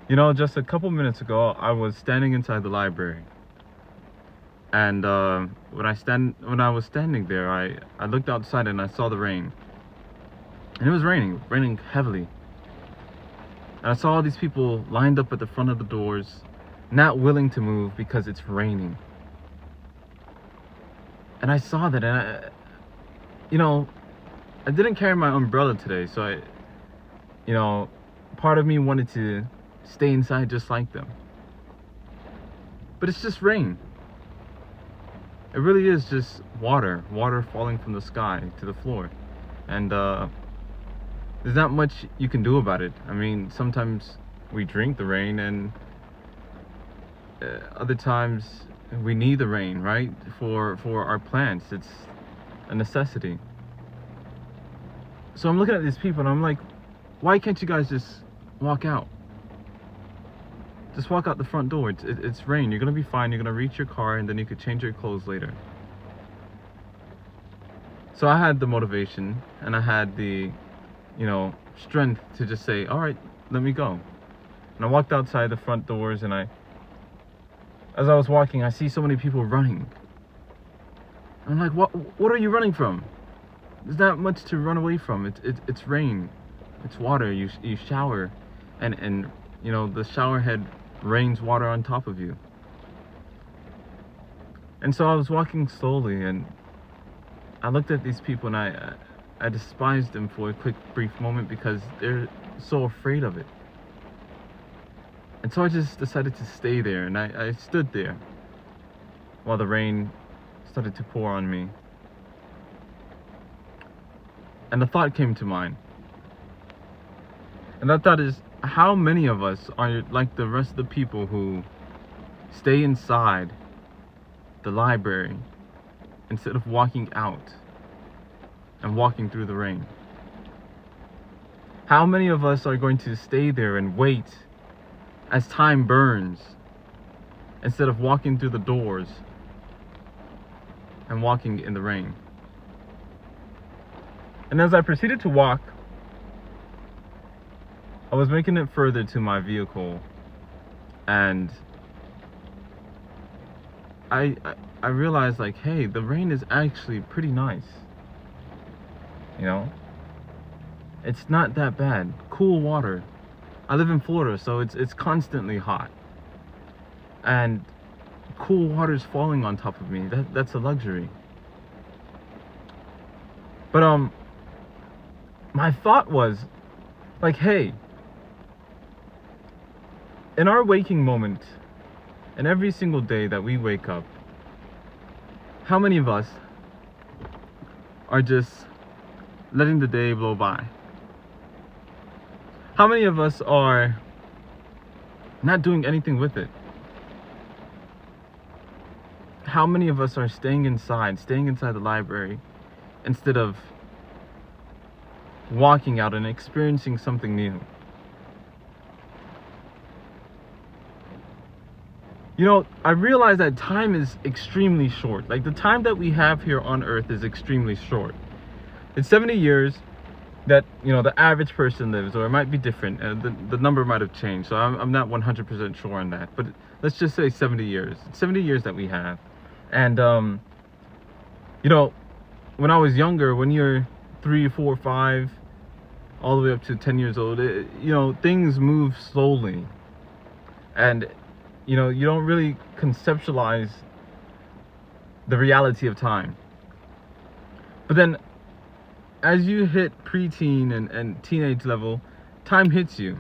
You know, just a couple minutes ago, I was standing inside the library, and when I was standing there, I looked outside and I saw the rain, and it was raining heavily. And I saw all these people lined up at the front of the doors, not willing to move because it's raining. And I saw that, and you know, I didn't carry my umbrella today, so you know, part of me wanted to stay inside just like them. But it's just rain. It really is just water falling from the sky to the floor. And there's not much you can do about it. I mean, sometimes we drink the rain, and other times we need the rain, right? For our plants. It's a necessity. So I'm looking at these people and I'm like, why can't you guys just walk out? Just walk out the front door. It's rain. You're gonna be fine. You're gonna reach your car, and then you could change your clothes later. So I had the motivation, and I had the, strength to just say, all right, let me go. And I walked outside the front doors, and as I was walking, I see so many people running. I'm like, what are you running from? There's not much to run away from. It's rain. It's water. You shower, and the shower head rains water on top of you. And so I was walking slowly, and I looked at these people, and I despised them for a quick brief moment because they're so afraid of it. And so I just decided to stay there, and I stood there while the rain started to pour on me. And a thought came to mind. And that thought is, how many of us are like the rest of the people who stay inside the library instead of walking out and walking through the rain? How many of us are going to stay there and wait as time burns instead of walking through the doors and walking in the rain? And as I proceeded to walk, I was making it further to my vehicle, and I realized, like, hey, the rain is actually pretty nice. It's not that bad. Cool water. I live in Florida, so it's constantly hot, and cool water's falling on top of me. That's a luxury. But my thought was, like, hey, in our waking moment, and every single day that we wake up, how many of us are just letting the day blow by? How many of us are not doing anything with it? How many of us are staying inside the library, instead of walking out and experiencing something new? I realize that time is extremely short. Like, the time that we have here on Earth is extremely short. It's 70 years that, the average person lives, or it might be different. The number might have changed, so I'm not 100% sure on that. But let's just say 70 years. It's 70 years that we have. And, when I was younger, when you're 3, 4, 5, all the way up to 10 years old, things move slowly. And you don't really conceptualize the reality of time. But then, as you hit preteen and teenage level, time hits you.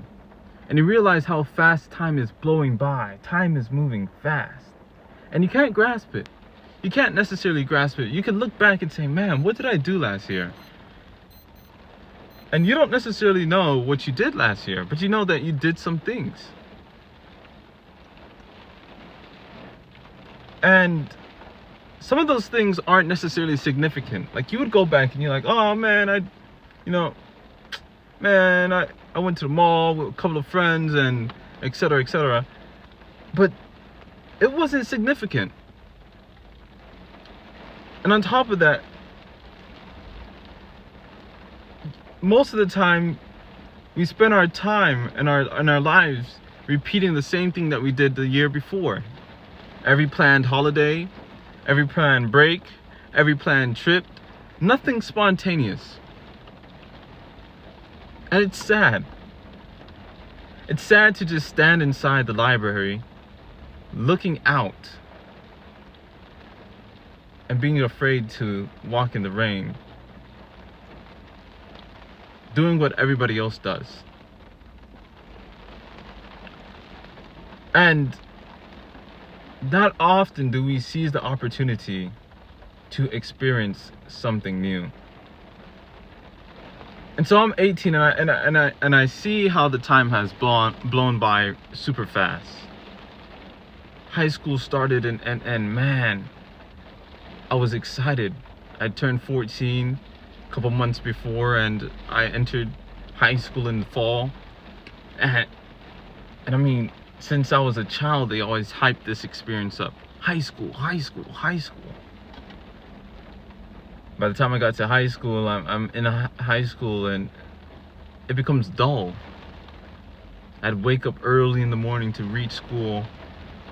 And you realize how fast time is blowing by. Time is moving fast. And you can't grasp it. You can't necessarily grasp it. You can look back and say, man, what did I do last year? And you don't necessarily know what you did last year, but you know that you did some things. And some of those things aren't necessarily significant. Like, you would go back and you're like, oh man, I went to the mall with a couple of friends and etc., etc. But it wasn't significant. And on top of that, most of the time we spend our time and our lives repeating the same thing that we did the year before. Every planned holiday, every planned break, every planned trip, nothing spontaneous. And it's sad. It's sad to just stand inside the library, looking out, and being afraid to walk in the rain, doing what everybody else does. And not often do we seize the opportunity to experience something new. And so I'm 18, and I see how the time has blown by super fast. High school started, and man, I was excited. I turned 14 a couple months before, and I entered high school in the fall. And I mean, since I was a child, they always hyped this experience up. High school, high school, high school. By the time I got to high school, I'm in a high school, and it becomes dull. I'd wake up early in the morning to reach school.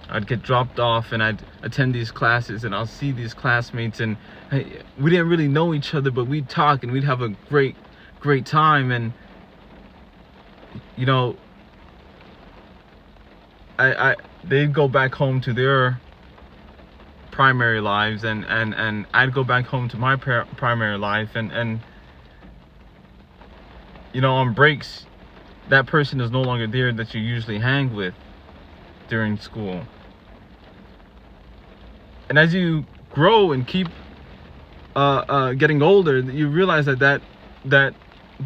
I'd get dropped off, and I'd attend these classes, and I'll see these classmates, and we didn't really know each other, but we'd talk, and we'd have a great time. And you know, they'd go back home to their primary lives, and I'd go back home to my primary life, and you know, on breaks, that person is no longer there that you usually hang with during school. And as you grow and keep getting older, you realize that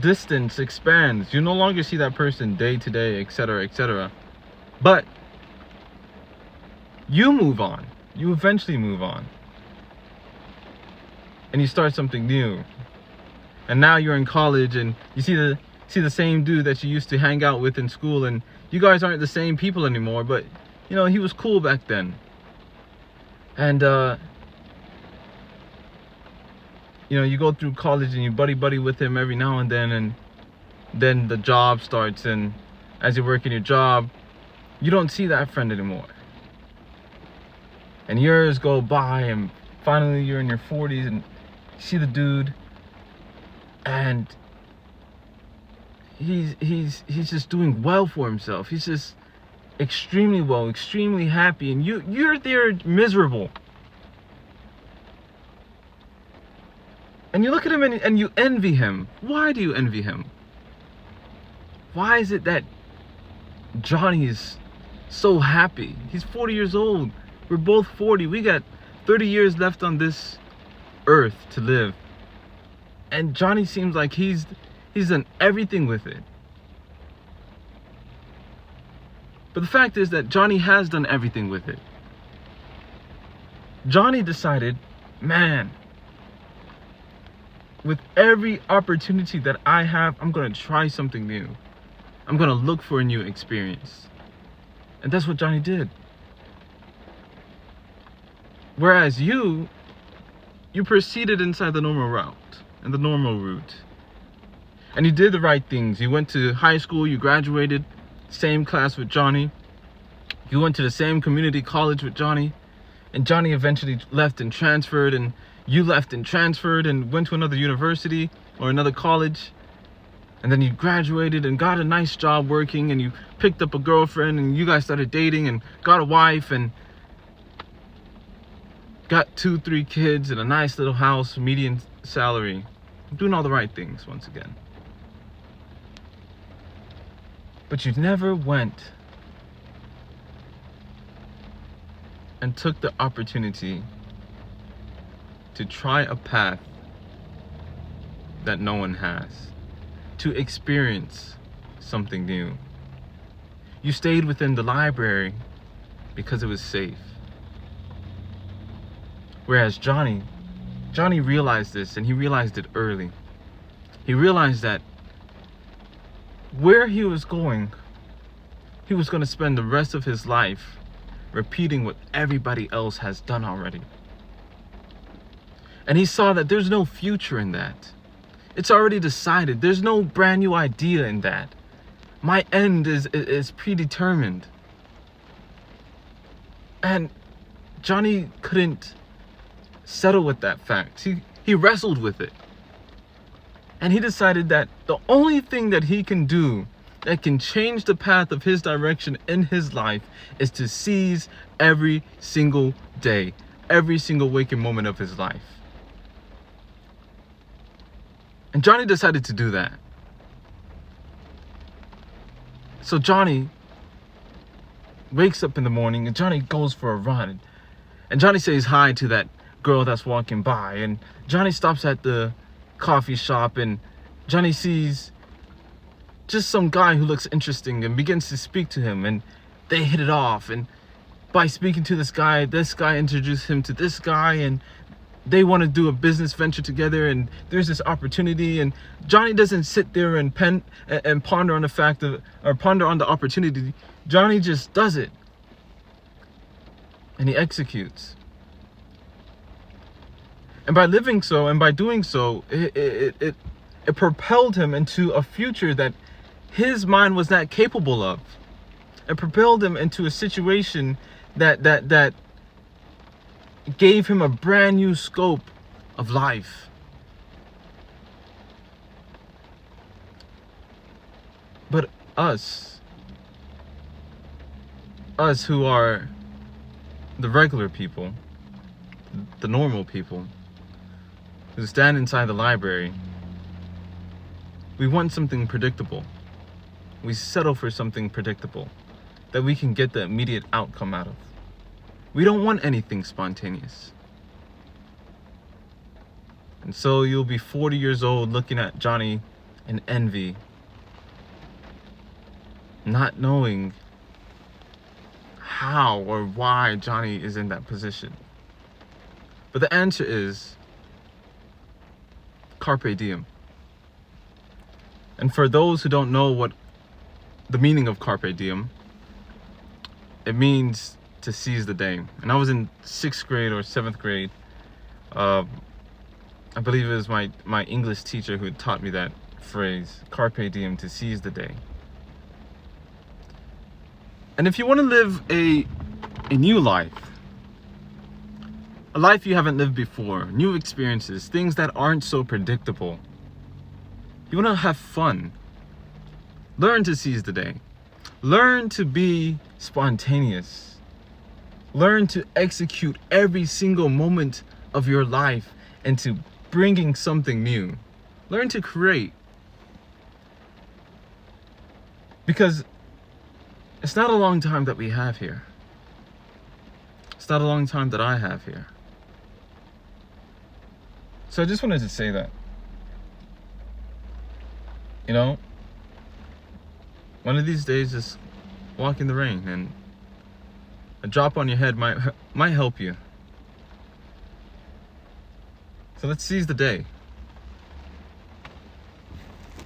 distance expands. You no longer see that person day to day, etc., etc. But you move on. You eventually move on, and you start something new. And now you're in college, and you see the same dude that you used to hang out with in school, and you guys aren't the same people anymore. But you know, he was cool back then. And you know, you go through college and you buddy with him every now and then the job starts, and as you work in your job, you don't see that friend anymore. And years go by, and finally you're in your 40s, and you see the dude, and he's just doing well for himself. He's just extremely well, extremely happy, and you're there miserable. And you look at him and you envy him. Why do you envy him? Why is it that Johnny is so happy? He's 40 years old. We're both 40. We got 30 years left on this earth to live. And Johnny seems like he's done everything with it. But the fact is that Johnny has done everything with it. Johnny decided, man, with every opportunity that I have, I'm going to try something new. I'm going to look for a new experience. And that's what Johnny did. Whereas you proceeded inside the normal route and the normal route. And you did the right things. You went to high school, you graduated, same class with Johnny. You went to the same community college with Johnny. And Johnny eventually left and transferred, and you left and transferred and went to another university or another college. And then you graduated and got a nice job working, and you picked up a girlfriend, and you guys started dating and got a wife and got 2-3 kids and a nice little house, median salary. Doing all the right things once again. But you never went and took the opportunity to try a path that no one has, to experience something new. You stayed within the library because it was safe. Whereas Johnny realized this, and he realized it early. He realized that where he was going to spend the rest of his life repeating what everybody else has done already. And he saw that there's no future in that. It's already decided. There's no brand new idea in that. My end is predetermined. And Johnny couldn't settle with that fact. He wrestled with it. And he decided that the only thing that he can do that can change the path of his direction in his life is to seize every single day, every single waking moment of his life. And Johnny decided to do that. So Johnny wakes up in the morning and Johnny goes for a run. And Johnny says hi to that girl that's walking by. And Johnny stops at the coffee shop and Johnny sees just some guy who looks interesting and begins to speak to him, and they hit it off. And by speaking to this guy introduced him to this guy, and they want to do a business venture together, and there's this opportunity. And Johnny doesn't sit there and ponder on the fact of, or ponder on the opportunity. Johnny just does it, and he executes. And by living so and by doing so, it propelled him into a future that his mind was not capable of. It propelled him into a situation that gave him a brand new scope of life. But us who are the regular people, the normal people, who stand inside the library, we want something predictable. We settle for something predictable that we can get the immediate outcome out of. We don't want anything spontaneous. And so you'll be 40 years old looking at Johnny in envy, not knowing how or why Johnny is in that position. But the answer is carpe diem. And for those who don't know what the meaning of carpe diem, it means to seize the day. And I was in 6th grade or 7th grade. I believe it was my English teacher who taught me that phrase, carpe diem, to seize the day. And if you want to live a new life, a life you haven't lived before, new experiences, things that aren't so predictable, you want to have fun, learn to seize the day. Learn to be spontaneous. Learn to execute every single moment of your life into bringing something new. Learn to create. Because it's not a long time that we have here. It's not a long time that I have here. So I just wanted to say that. You know, one of these days just walk in the rain, and a drop on your head might help you. So let's seize the day.